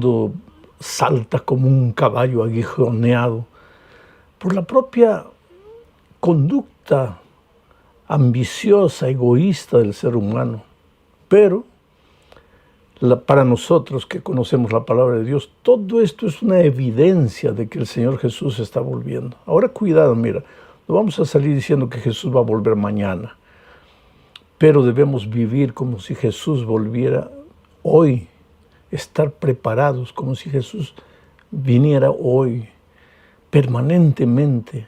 mundo salta como un caballo aguijoneado por la propia conducta ambiciosa, egoísta del ser humano. Pero para nosotros que conocemos la palabra de Dios, todo esto es una evidencia de que el Señor Jesús está volviendo. Ahora cuidado, mira, no vamos a salir diciendo que Jesús va a volver mañana, pero debemos vivir como si Jesús volviera hoy, estar preparados como si Jesús viniera hoy, permanentemente.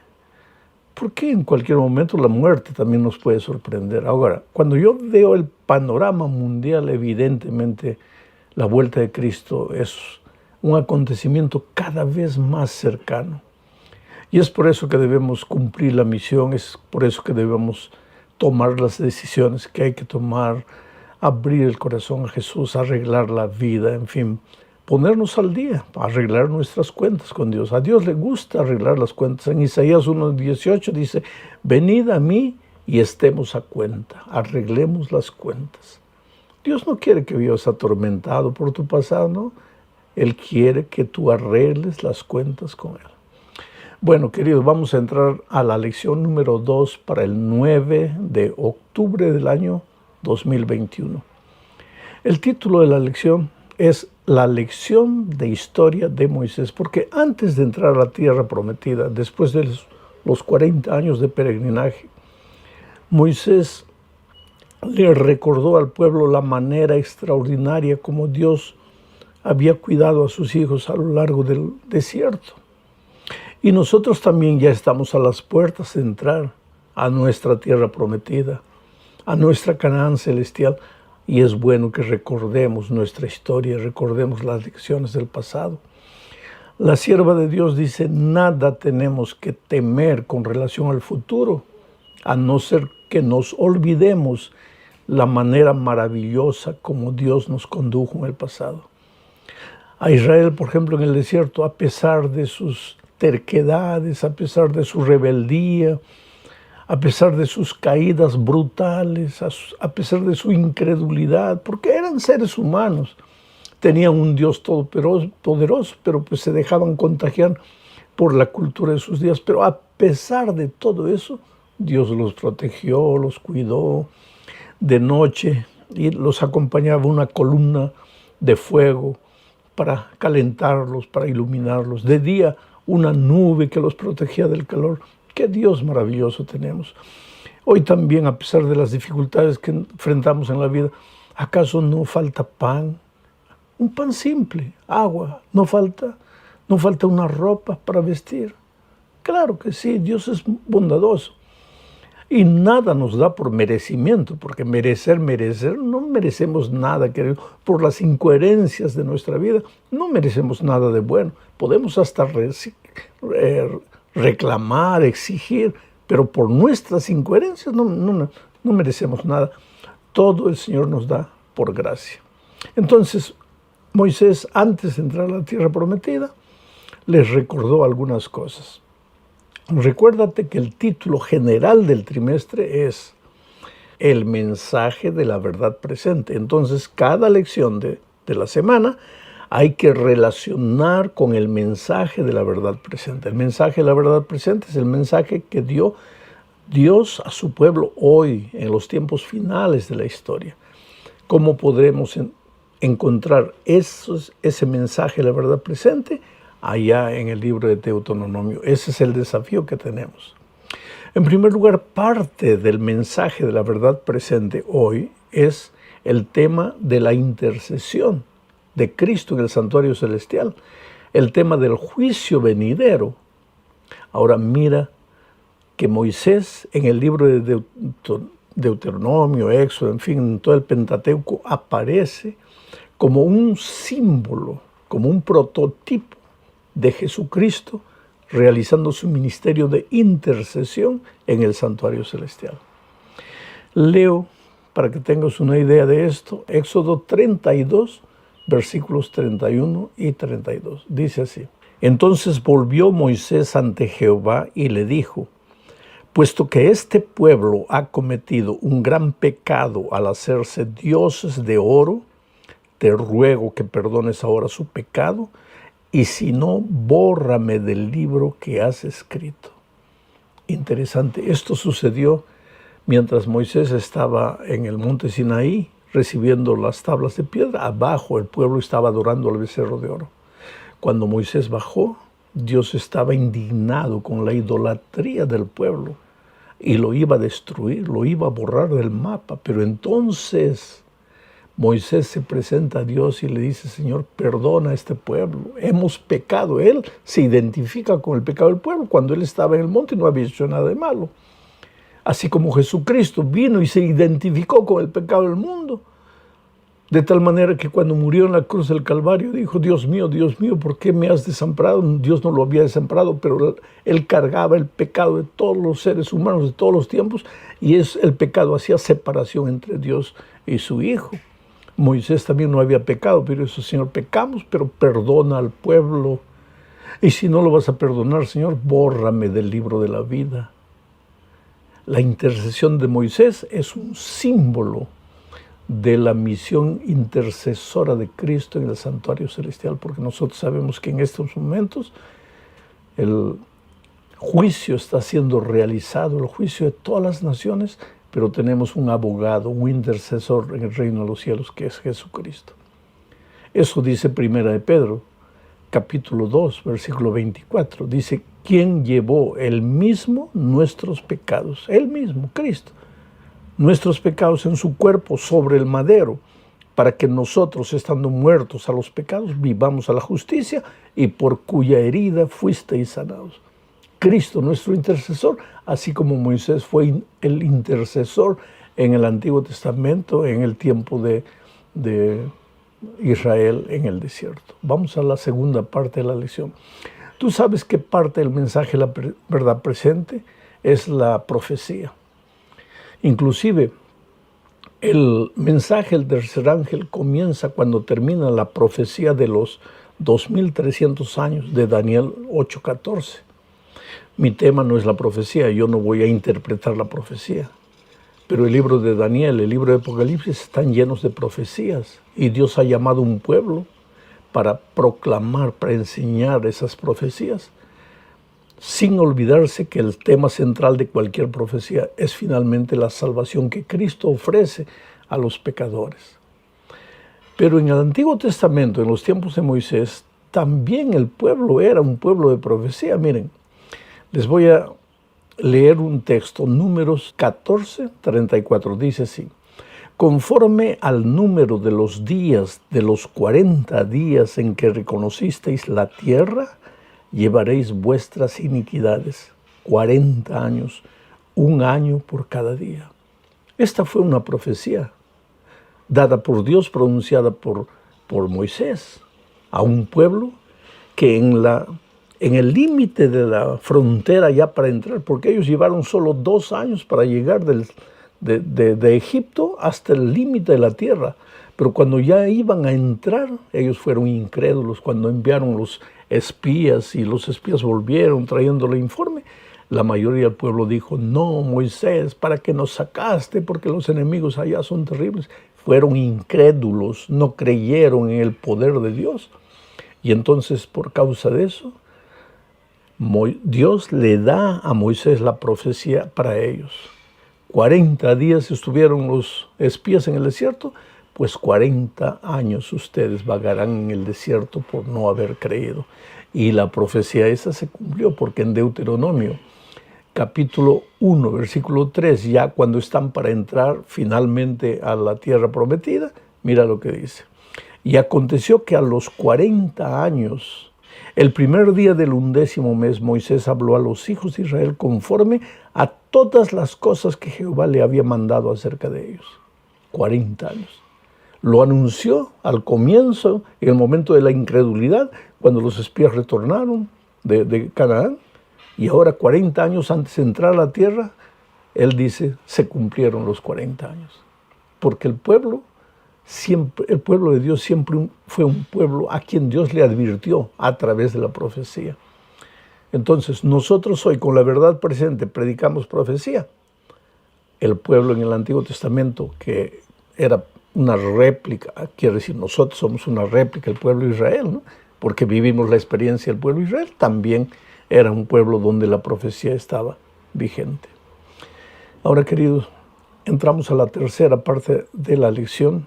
Porque en cualquier momento la muerte también nos puede sorprender. Ahora, cuando yo veo el panorama mundial, evidentemente la vuelta de Cristo es un acontecimiento cada vez más cercano. Y es por eso que debemos cumplir la misión, es por eso que debemos tomar las decisiones que hay que tomar, abrir el corazón a Jesús, arreglar la vida, en fin, ponernos al día, arreglar nuestras cuentas con Dios. A Dios le gusta arreglar las cuentas. En Isaías 1:18 dice, venid a mí y estemos a cuenta, arreglemos las cuentas. Dios no quiere que vivas atormentado por tu pasado, ¿no? Él quiere que tú arregles las cuentas con Él. Bueno, queridos, vamos a entrar a la lección número 2 para el 9 de octubre del año 2021. El título de la lección es la lección de historia de Moisés, porque antes de entrar a la tierra prometida, después de los 40 años de peregrinaje, Moisés le recordó al pueblo la manera extraordinaria como Dios había cuidado a sus hijos a lo largo del desierto. Y nosotros también ya estamos a las puertas de entrar a nuestra tierra prometida, a nuestra Canaán celestial. Y es bueno que recordemos nuestra historia, recordemos las lecciones del pasado. La sierva de Dios dice, nada tenemos que temer con relación al futuro, a no ser que nos olvidemos la manera maravillosa como Dios nos condujo en el pasado. A Israel, por ejemplo, en el desierto, a pesar de sus terquedades, a pesar de su rebeldía, a pesar de sus caídas brutales, a pesar de su incredulidad, porque eran seres humanos, tenían un Dios todopoderoso, pero pues se dejaban contagiar por la cultura de sus días. Pero a pesar de todo eso, Dios los protegió, los cuidó. De noche y los acompañaba una columna de fuego para calentarlos, para iluminarlos. De día, una nube que los protegía del calor. ¡Qué Dios maravilloso tenemos! Hoy también, a pesar de las dificultades que enfrentamos en la vida, ¿acaso no falta pan? Un pan simple, agua, no falta una ropa para vestir. Claro que sí, Dios es bondadoso. Y nada nos da por merecimiento, porque merecer, no merecemos nada, querido. Por las incoherencias de nuestra vida, no merecemos nada de bueno. Podemos hasta reclamar, exigir, pero por nuestras incoherencias no merecemos nada. Todo el Señor nos da por gracia. Entonces, Moisés, antes de entrar a la tierra prometida, les recordó algunas cosas. Recuérdate que el título general del trimestre es el mensaje de la verdad presente. Entonces, cada lección de la semana hay que relacionar con el mensaje de la verdad presente. El mensaje de la verdad presente es el mensaje que dio Dios a su pueblo hoy, en los tiempos finales de la historia. ¿Cómo podremos encontrar ese mensaje de la verdad presente? Allá en el libro de Deuteronomio. Ese es el desafío que tenemos. En primer lugar, parte del mensaje de la verdad presente hoy es el tema de la intercesión de Cristo en el santuario celestial, el tema del juicio venidero. Ahora mira que Moisés en el libro de Deuteronomio, Éxodo, en fin, en todo el Pentateuco, aparece como un símbolo, como un prototipo de Jesucristo realizando su ministerio de intercesión en el santuario celestial. Leo, para que tengas una idea de esto, Éxodo 32, versículos 31 y 32. Dice así: Entonces volvió Moisés ante Jehová y le dijo: puesto que este pueblo ha cometido un gran pecado al hacerse dioses de oro, te ruego que perdones ahora su pecado, y si no, bórrame del libro que has escrito. Interesante, esto sucedió mientras Moisés estaba en el monte Sinaí recibiendo las tablas de piedra. Abajo el pueblo estaba adorando al becerro de oro. Cuando Moisés bajó, Dios estaba indignado con la idolatría del pueblo y lo iba a destruir, lo iba a borrar del mapa. Pero entonces Moisés se presenta a Dios y le dice: Señor, perdona a este pueblo, hemos pecado. Él se identifica con el pecado del pueblo. Cuando él estaba en el monte no había hecho nada de malo. Así como Jesucristo vino y se identificó con el pecado del mundo, de tal manera que cuando murió en la cruz del Calvario dijo: Dios mío, ¿por qué me has desamparado? Dios no lo había desamparado, pero él cargaba el pecado de todos los seres humanos de todos los tiempos, y el pecado hacía separación entre Dios y su Hijo. Moisés también no había pecado, pero eso: Señor, pecamos, pero perdona al pueblo. Y si no lo vas a perdonar, Señor, bórrame del libro de la vida. La intercesión de Moisés es un símbolo de la misión intercesora de Cristo en el santuario celestial, porque nosotros sabemos que en estos momentos el juicio está siendo realizado, el juicio de todas las naciones, pero tenemos un abogado, un intercesor en el reino de los cielos, que es Jesucristo. Eso dice Primera de Pedro, capítulo 2, versículo 24. Dice: ¿quién llevó él mismo nuestros pecados? Él mismo, Cristo. Nuestros pecados en su cuerpo sobre el madero, para que nosotros, estando muertos a los pecados, vivamos a la justicia, y por cuya herida fuisteis sanados. Cristo, nuestro intercesor, así como Moisés fue el intercesor en el Antiguo Testamento, en el tiempo de Israel en el desierto. Vamos a la segunda parte de la lección. Tú sabes que parte del mensaje de la verdad presente es la profecía. Inclusive, el mensaje del tercer ángel comienza cuando termina la profecía de los 2300 años de Daniel 8:14. Mi tema no es la profecía, yo no voy a interpretar la profecía. Pero el libro de Daniel, el libro de Apocalipsis están llenos de profecías, y Dios ha llamado a un pueblo para proclamar, para enseñar esas profecías, sin olvidarse que el tema central de cualquier profecía es finalmente la salvación que Cristo ofrece a los pecadores. Pero en el Antiguo Testamento, en los tiempos de Moisés, también el pueblo era un pueblo de profecía. Miren, les voy a leer un texto, Números 14:34, dice así: conforme al número de los días de los 40 días en que reconocisteis la tierra, llevaréis vuestras iniquidades, 40 años, un año por cada día. Esta fue una profecía dada por Dios, pronunciada por Moisés a un pueblo que en el límite de la frontera ya para entrar, porque ellos llevaron solo 2 años para llegar de Egipto hasta el límite de la tierra. Pero cuando ya iban a entrar, ellos fueron incrédulos. Cuando enviaron los espías y los espías volvieron trayéndole informe, la mayoría del pueblo dijo: no, Moisés, ¿para qué nos sacaste? Porque los enemigos allá son terribles. Fueron incrédulos, no creyeron en el poder de Dios. Y entonces, por causa de eso, Dios le da a Moisés la profecía para ellos. 40 días estuvieron los espías en el desierto, pues 40 años ustedes vagarán en el desierto por no haber creído. Y la profecía esa se cumplió, porque en Deuteronomio, capítulo 1, versículo 3, ya cuando están para entrar finalmente a la tierra prometida, mira lo que dice: y aconteció que a los 40 años, el primer día del 11º mes, Moisés habló a los hijos de Israel conforme a todas las cosas que Jehová le había mandado acerca de ellos. 40 años. Lo anunció al comienzo, en el momento de la incredulidad, cuando los espías retornaron de Canaán, y ahora 40 años antes de entrar a la tierra, él dice: se cumplieron los 40 años. Porque el pueblo de Dios siempre fue un pueblo a quien Dios le advirtió a través de la profecía. Entonces, nosotros hoy, con la verdad presente, predicamos profecía. El pueblo en el Antiguo Testamento, que era una réplica, quiere decir, nosotros somos una réplica del pueblo de Israel, ¿no? Porque vivimos la experiencia del pueblo de Israel, también era un pueblo donde la profecía estaba vigente. Ahora, queridos, entramos a la tercera parte de la lección,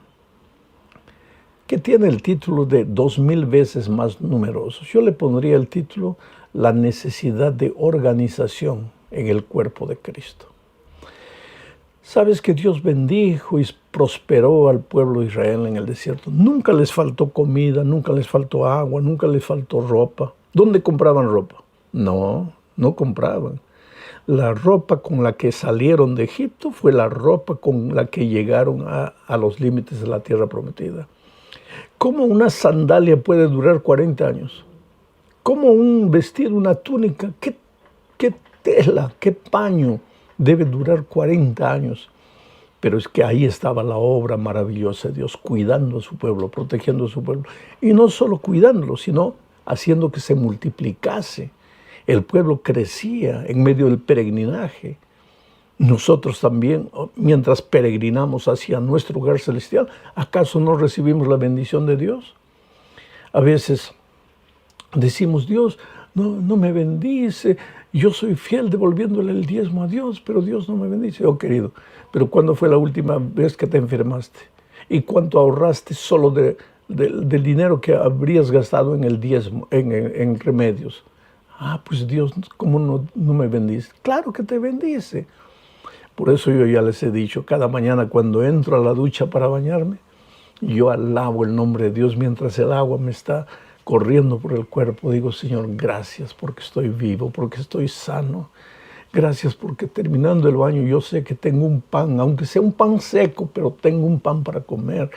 que tiene el título de 2000 veces más numerosos. Yo le pondría el título, la necesidad de organización en el cuerpo de Cristo. Sabes que Dios bendijo y prosperó al pueblo de Israel en el desierto. Nunca les faltó comida, nunca les faltó agua, nunca les faltó ropa. ¿Dónde compraban ropa? No, no compraban. La ropa con la que salieron de Egipto fue la ropa con la que llegaron a los límites de la tierra prometida. ¿Cómo una sandalia puede durar 40 años? ¿Cómo un vestido, una túnica, qué tela, qué paño debe durar 40 años? Pero es que ahí estaba la obra maravillosa de Dios, cuidando a su pueblo, protegiendo a su pueblo. Y no solo cuidándolo, sino haciendo que se multiplicase. El pueblo crecía en medio del peregrinaje. Nosotros también, mientras peregrinamos hacia nuestro hogar celestial, ¿acaso no recibimos la bendición de Dios? A veces decimos, Dios no me bendice, yo soy fiel devolviéndole el diezmo a Dios, pero Dios no me bendice. Oh, querido, pero ¿cuándo fue la última vez que te enfermaste? ¿Y cuánto ahorraste solo del dinero que habrías gastado en el diezmo, en remedios? Ah, pues Dios, ¿cómo no me bendice? Claro que te bendice. Por eso yo ya les he dicho, cada mañana cuando entro a la ducha para bañarme, yo alabo el nombre de Dios mientras el agua me está corriendo por el cuerpo. Digo, Señor, gracias porque estoy vivo, porque estoy sano. Gracias porque terminando el baño yo sé que tengo un pan, aunque sea un pan seco, pero tengo un pan para comer.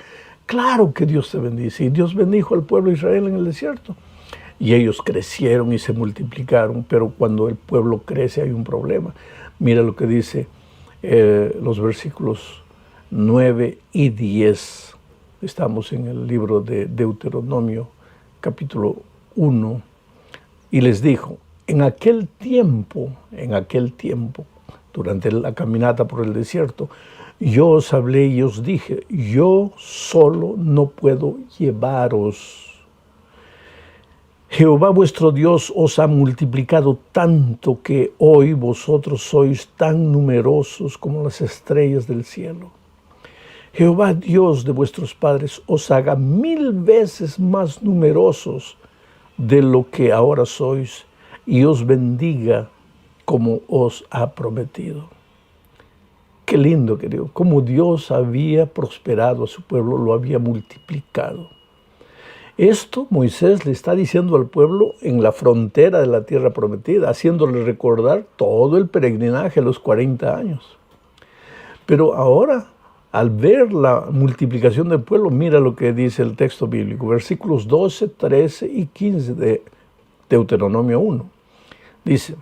Claro que Dios te bendice. Y Dios bendijo al pueblo de Israel en el desierto. Y ellos crecieron y se multiplicaron, pero cuando el pueblo crece hay un problema. Mira lo que dice los versículos 9 y 10. Estamos en el libro de Deuteronomio, capítulo 1. Y les dijo, en aquel tiempo, durante la caminata por el desierto, yo os hablé y os dije, yo solo no puedo llevaros. Jehová vuestro Dios os ha multiplicado tanto que hoy vosotros sois tan numerosos como las estrellas del cielo. Jehová Dios de vuestros padres os haga 1000 veces más numerosos de lo que ahora sois y os bendiga como os ha prometido. Qué lindo, querido, como Dios había prosperado a su pueblo, lo había multiplicado. Esto Moisés le está diciendo al pueblo en la frontera de la tierra prometida, haciéndole recordar todo el peregrinaje, los 40 años. Pero ahora, al ver la multiplicación del pueblo, mira lo que dice el texto bíblico, versículos 12, 13 y 15 de Deuteronomio 1. Dice,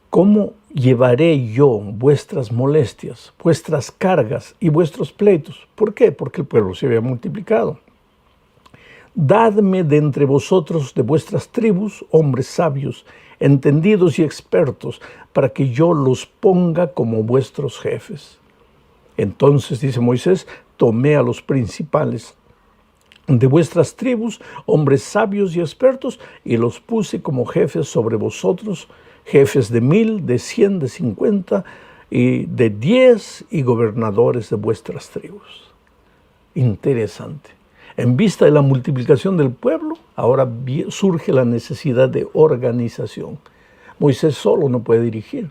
¿cómo llevaré yo vuestras molestias, vuestras cargas y vuestros pleitos? ¿Por qué? Porque el pueblo se había multiplicado. Dadme de entre vosotros, de vuestras tribus, hombres sabios, entendidos y expertos, para que yo los ponga como vuestros jefes. Entonces, dice Moisés, tomé a los principales de vuestras tribus, hombres sabios y expertos, y los puse como jefes sobre vosotros, jefes de 1000, de 100, de 50 y de 10, y gobernadores de vuestras tribus. Interesante. En vista de la multiplicación del pueblo, ahora surge la necesidad de organización. Moisés solo no puede dirigir.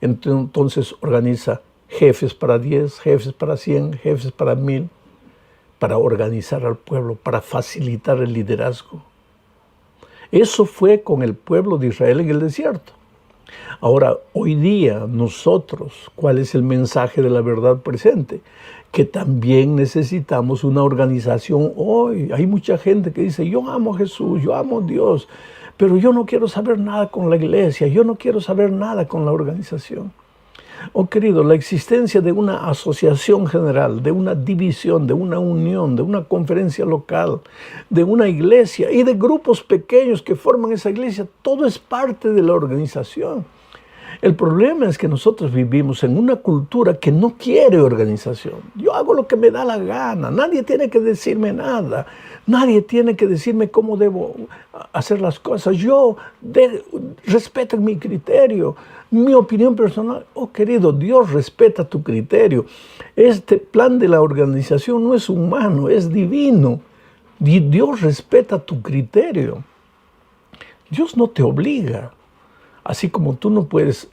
Entonces organiza jefes para 10, jefes para 100, jefes para 1000, para organizar al pueblo, para facilitar el liderazgo. Eso fue con el pueblo de Israel en el desierto. Ahora, hoy día nosotros, ¿cuál es el mensaje de la verdad presente? Que también necesitamos una organización hoy. Hay mucha gente que dice, yo amo a Jesús, yo amo a Dios, pero yo no quiero saber nada con la iglesia, yo no quiero saber nada con la organización. Oh, querido, la existencia de una asociación general, de una división, de una unión, de una conferencia local, de una iglesia y de grupos pequeños que forman esa iglesia, todo es parte de la organización. El problema es que nosotros vivimos en una cultura que no quiere organización. Yo hago lo que me da la gana, nadie tiene que decirme nada, nadie tiene que decirme cómo debo hacer las cosas. Respeto mi criterio, mi opinión personal. Oh, querido, Dios respeta tu criterio. Este plan de la organización no es humano, es divino. Dios respeta tu criterio. Dios no te obliga. Así como tú no puedes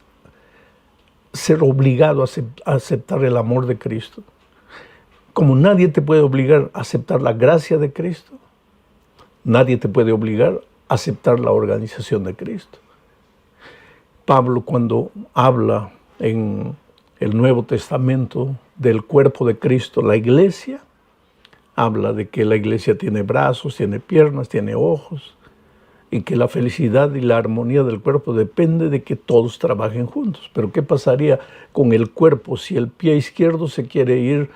ser obligado a aceptar el amor de Cristo, como nadie te puede obligar a aceptar la gracia de Cristo, nadie te puede obligar a aceptar la organización de Cristo. Pablo, cuando habla en el Nuevo Testamento del cuerpo de Cristo, la iglesia, habla de que la iglesia tiene brazos, tiene piernas, tiene ojos, y que la felicidad y la armonía del cuerpo depende de que todos trabajen juntos. Pero ¿qué pasaría con el cuerpo si el pie izquierdo se quiere ir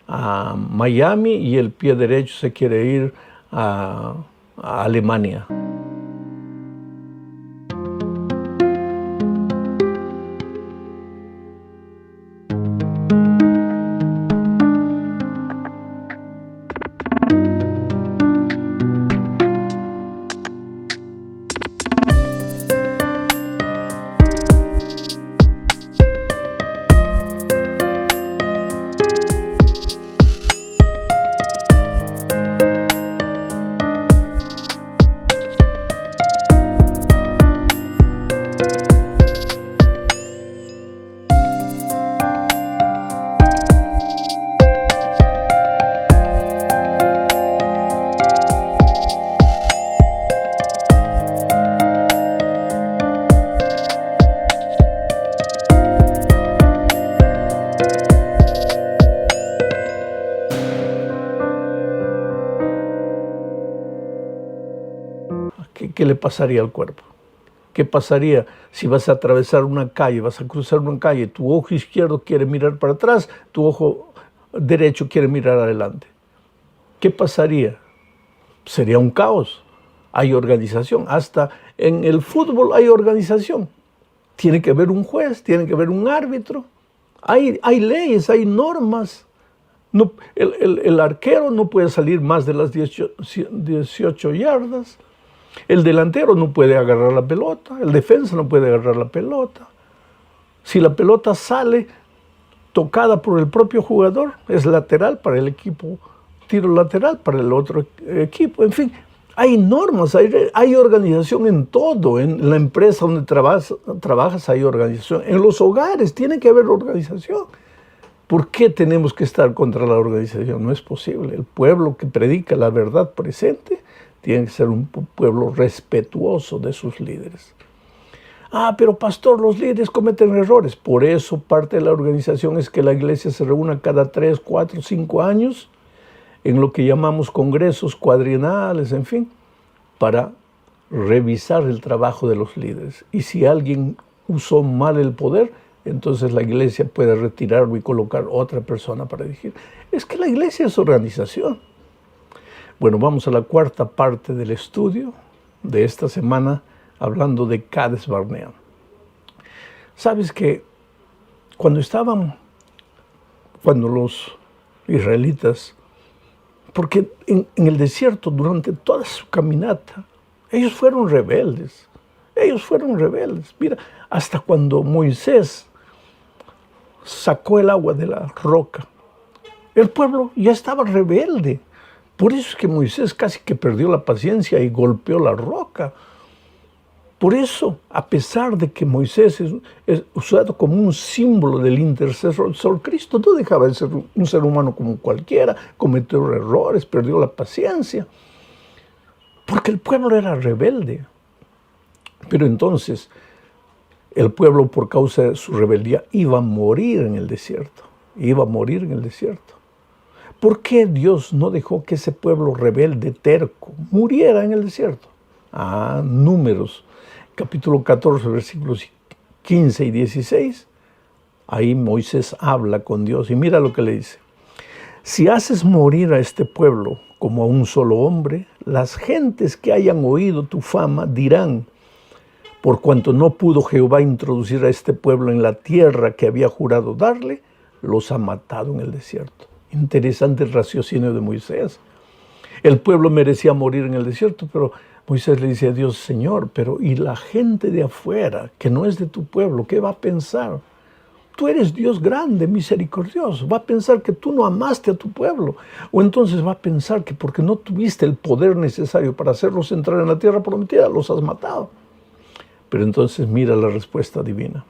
a Miami y el pie derecho se quiere ir a Alemania? ¿Qué le pasaría al cuerpo? ¿Qué pasaría si vas a atravesar una calle, vas a cruzar una calle, tu ojo izquierdo quiere mirar para atrás, tu ojo derecho quiere mirar adelante? ¿Qué pasaría? Sería un caos. Hay organización. Hasta en el fútbol hay organización. Tiene que haber un juez, tiene que haber un árbitro. Hay leyes, hay normas. No, el arquero no puede salir más de las 18 yardas. El delantero no puede agarrar la pelota, el defensa no puede agarrar la pelota. Si la pelota sale tocada por el propio jugador, es lateral para el equipo, tiro lateral para el otro equipo. En fin, hay normas, hay organización en todo. En la empresa donde trabajas hay organización. En los hogares tiene que haber organización. ¿Por qué tenemos que estar contra la organización? No es posible. El pueblo que predica la verdad presente tiene que ser un pueblo respetuoso de sus líderes. Pero pastor, los líderes cometen errores. Por eso parte de la organización es que la iglesia se reúna cada 3, 4, 5 años en lo que llamamos congresos cuadrienales, en fin, para revisar el trabajo de los líderes. Y si alguien usó mal el poder, entonces la iglesia puede retirarlo y colocar otra persona para dirigir. Es que la iglesia es organización. Bueno, vamos a la cuarta parte del estudio de esta semana, hablando de Cades Barnea. Sabes que cuando los israelitas, porque en el desierto durante toda su caminata, ellos fueron rebeldes. Mira, hasta cuando Moisés sacó el agua de la roca, el pueblo ya estaba rebelde. Por eso es que Moisés casi que perdió la paciencia y golpeó la roca. Por eso, a pesar de que Moisés es usado como un símbolo del intercesor, Cristo no dejaba de ser un ser humano como cualquiera, cometió errores, perdió la paciencia, porque el pueblo era rebelde. Pero entonces, el pueblo, por causa de su rebeldía, iba a morir en el desierto. ¿Por qué Dios no dejó que ese pueblo rebelde, terco, muriera en el desierto? Números, capítulo 14, versículos 15 y 16. Ahí Moisés habla con Dios y mira lo que le dice. Si haces morir a este pueblo como a un solo hombre, las gentes que hayan oído tu fama dirán, Por cuanto no pudo Jehová introducir a este pueblo en la tierra que había jurado darle, los ha matado en el desierto. Interesante el raciocinio de Moisés. El pueblo merecía morir en el desierto, pero Moisés le dice a Dios, Señor, pero ¿y la gente de afuera, que no es de tu pueblo, qué va a pensar? Tú eres Dios grande, misericordioso. Va a pensar que tú no amaste a tu pueblo. O entonces va a pensar que porque no tuviste el poder necesario para hacerlos entrar en la tierra prometida, los has matado. Pero entonces mira la respuesta divina.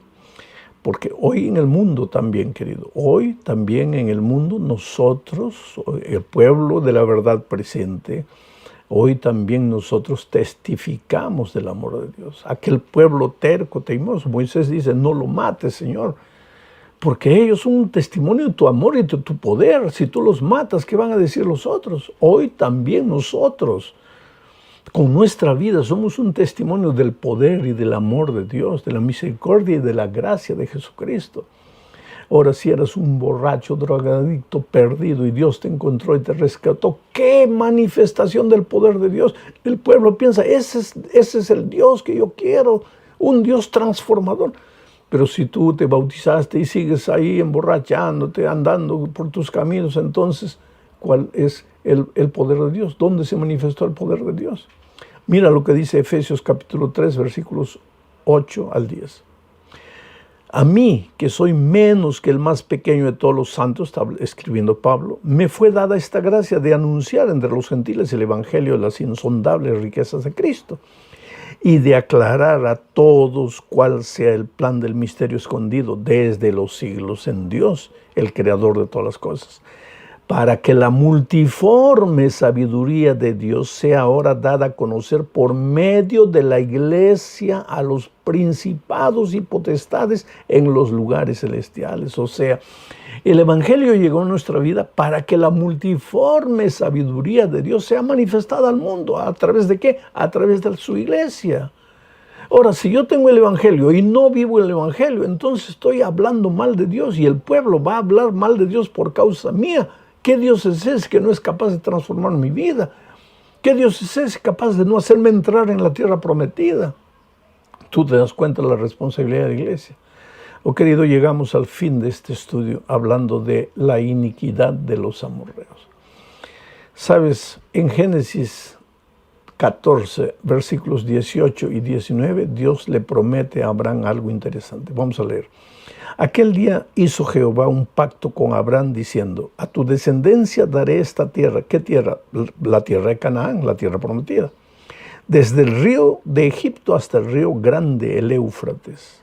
Porque hoy en el mundo también, querido, hoy también en el mundo nosotros, el pueblo de la verdad presente, hoy también nosotros testificamos del amor de Dios. Aquel pueblo terco, teimoso, Moisés dice, no lo mates, Señor, porque ellos son un testimonio de tu amor y de tu poder. Si tú los matas, ¿qué van a decir los otros? Hoy también nosotros, con nuestra vida, somos un testimonio del poder y del amor de Dios, de la misericordia y de la gracia de Jesucristo. Ahora, si eras un borracho, drogadicto, perdido y Dios te encontró y te rescató, ¡qué manifestación del poder de Dios! El pueblo piensa, ese es el Dios que yo quiero, un Dios transformador. Pero si tú te bautizaste y sigues ahí emborrachándote, andando por tus caminos, entonces, ¿cuál es el poder de Dios? ¿Dónde se manifestó el poder de Dios? Mira lo que dice Efesios capítulo 3, versículos 8 al 10. A mí, que soy menos que el más pequeño de todos los santos, está escribiendo Pablo, me fue dada esta gracia de anunciar entre los gentiles el evangelio de las insondables riquezas de Cristo y de aclarar a todos cuál sea el plan del misterio escondido desde los siglos en Dios, el creador de todas las cosas, para que la multiforme sabiduría de Dios sea ahora dada a conocer por medio de la iglesia a los principados y potestades en los lugares celestiales. O sea, el evangelio llegó a nuestra vida para que la multiforme sabiduría de Dios sea manifestada al mundo. ¿A través de qué? A través de su iglesia. Ahora, si yo tengo el evangelio y no vivo el evangelio, entonces estoy hablando mal de Dios y el pueblo va a hablar mal de Dios por causa mía. ¿Qué Dios es ese que no es capaz de transformar mi vida? ¿Qué Dios es ese capaz de no hacerme entrar en la tierra prometida? Tú te das cuenta de la responsabilidad de la iglesia. Oh, querido, llegamos al fin de este estudio hablando de la iniquidad de los amorreos. Sabes, en Génesis 14, versículos 18 y 19, Dios le promete a Abraham algo interesante. Vamos a leer. Aquel día hizo Jehová un pacto con Abraham diciendo, a tu descendencia daré esta tierra. ¿Qué tierra? La tierra de Canaán, la tierra prometida. Desde el río de Egipto hasta el río grande, el Éufrates.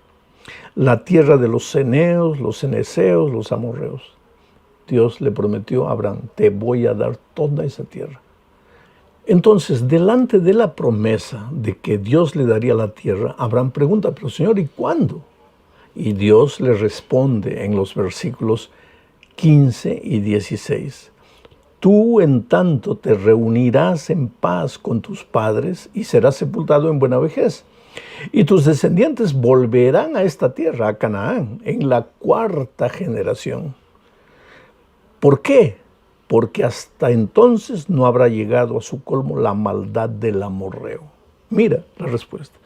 La tierra de los ceneos, los ceneseos, los amorreos. Dios le prometió a Abraham, te voy a dar toda esa tierra. Entonces, delante de la promesa de que Dios le daría la tierra, Abraham pregunta, pero Señor, ¿y cuándo? Y Dios le responde en los versículos 15 y 16. Tú en tanto te reunirás en paz con tus padres y serás sepultado en buena vejez. Y tus descendientes volverán a esta tierra, a Canaán, en la 4ª generación. ¿Por qué? Porque hasta entonces no habrá llegado a su colmo la maldad del amorreo. Mira la respuesta.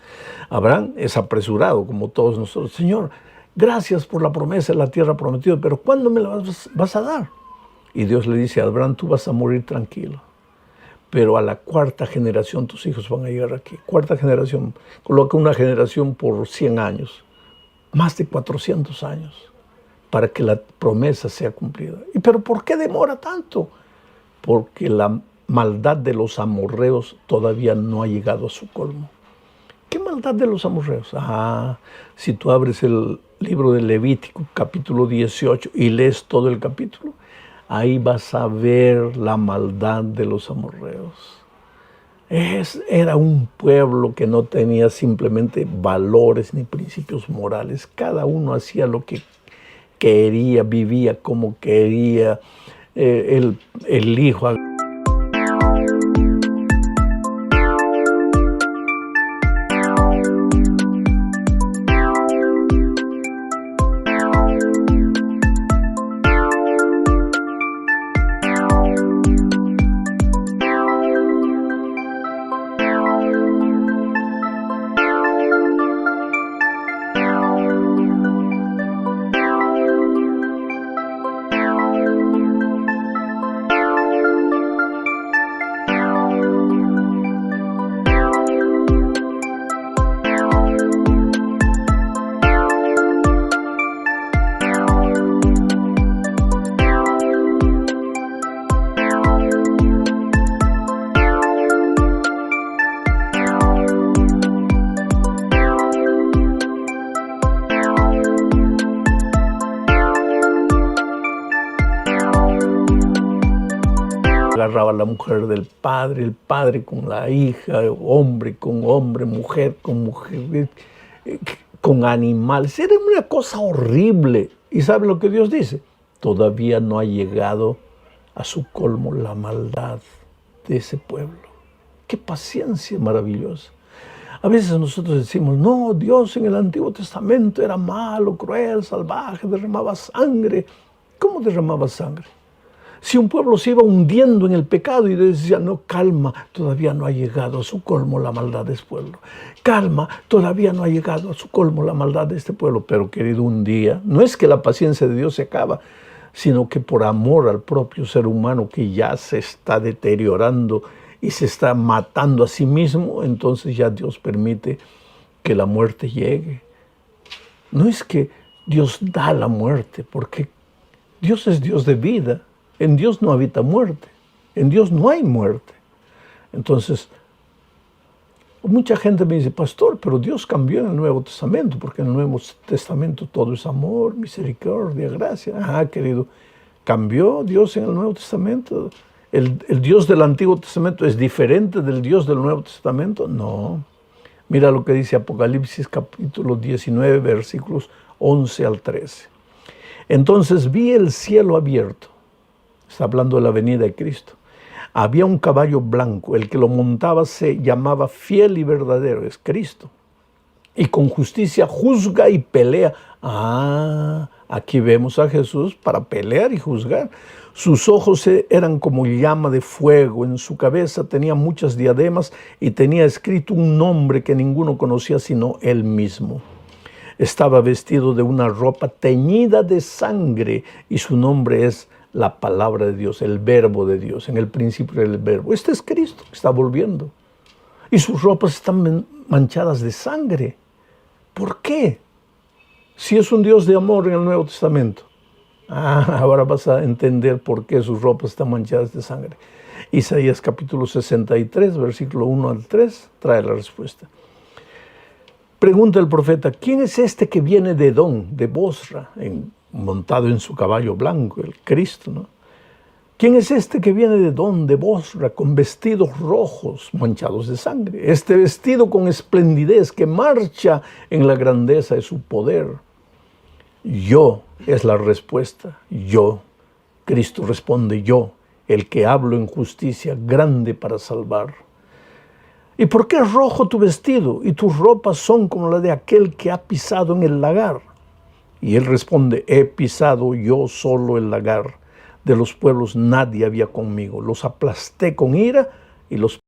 Abraham es apresurado, como todos nosotros. Señor, gracias por la promesa de la tierra prometida, pero ¿cuándo me la vas a dar? Y Dios le dice a Abraham, tú vas a morir tranquilo. Pero a la 4ª generación tus hijos van a llegar aquí. 4ª generación, coloca una generación por 100 años, más de 400 años, para que la promesa sea cumplida. ¿Pero por qué demora tanto? Porque la maldad de los amorreos todavía no ha llegado a su colmo. ¿Qué maldad de los amorreos? Si tú abres el libro de Levítico, capítulo 18, y lees todo el capítulo, ahí vas a ver la maldad de los amorreos. Era un pueblo que no tenía simplemente valores ni principios morales. Cada uno hacía lo que quería, vivía como quería. El hijo... agarraba a la mujer del padre, el padre con la hija, hombre con hombre, mujer, con animales. Era una cosa horrible. ¿Y sabe lo que Dios dice? Todavía no ha llegado a su colmo la maldad de ese pueblo. ¡Qué paciencia maravillosa! A veces nosotros decimos, no, Dios en el Antiguo Testamento era malo, cruel, salvaje, derramaba sangre. ¿Cómo derramaba sangre? Si un pueblo se iba hundiendo en el pecado y decía, no, calma, todavía no ha llegado a su colmo la maldad de este pueblo. Calma, todavía no ha llegado a su colmo la maldad de este pueblo. Pero querido, un día, no es que la paciencia de Dios se acaba, sino que por amor al propio ser humano que ya se está deteriorando y se está matando a sí mismo, entonces ya Dios permite que la muerte llegue. No es que Dios da la muerte, porque Dios es Dios de vida. En Dios no habita muerte. En Dios no hay muerte. Entonces, mucha gente me dice, pastor, pero Dios cambió en el Nuevo Testamento, porque en el Nuevo Testamento todo es amor, misericordia, gracia. Ah, querido, ¿cambió Dios en el Nuevo Testamento? ¿El Dios del Antiguo Testamento es diferente del Dios del Nuevo Testamento? No. Mira lo que dice Apocalipsis capítulo 19, versículos 11 al 13. Entonces vi el cielo abierto. Está hablando de la venida de Cristo. Había un caballo blanco, el que lo montaba se llamaba Fiel y Verdadero, es Cristo. Y con justicia juzga y pelea. Ah, aquí vemos a Jesús para pelear y juzgar. Sus ojos eran como llama de fuego, en su cabeza tenía muchas diademas y tenía escrito un nombre que ninguno conocía sino él mismo. Estaba vestido de una ropa teñida de sangre y su nombre es la palabra de Dios, el verbo de Dios. En el principio era el verbo. Este es Cristo que está volviendo. Y sus ropas están manchadas de sangre. ¿Por qué? Si es un Dios de amor en el Nuevo Testamento. Ah, ahora vas a entender por qué sus ropas están manchadas de sangre. Isaías capítulo 63, versículo 1 al 3, trae la respuesta. Pregunta el profeta, ¿quién es este que viene de Edom, de Bosra, montado en su caballo blanco, el Cristo, ¿no? ¿Quién es este que viene de Edom, de Bosra, con vestidos rojos manchados de sangre? Este vestido con esplendidez que marcha en la grandeza de su poder. Yo es la respuesta. Yo. Cristo responde, yo, el que hablo en justicia, grande para salvar. ¿Y por qué es rojo tu vestido y tus ropas son como la de aquel que ha pisado en el lagar? Y él responde, he pisado yo solo el lagar. De los pueblos nadie había conmigo. Los aplasté con ira y los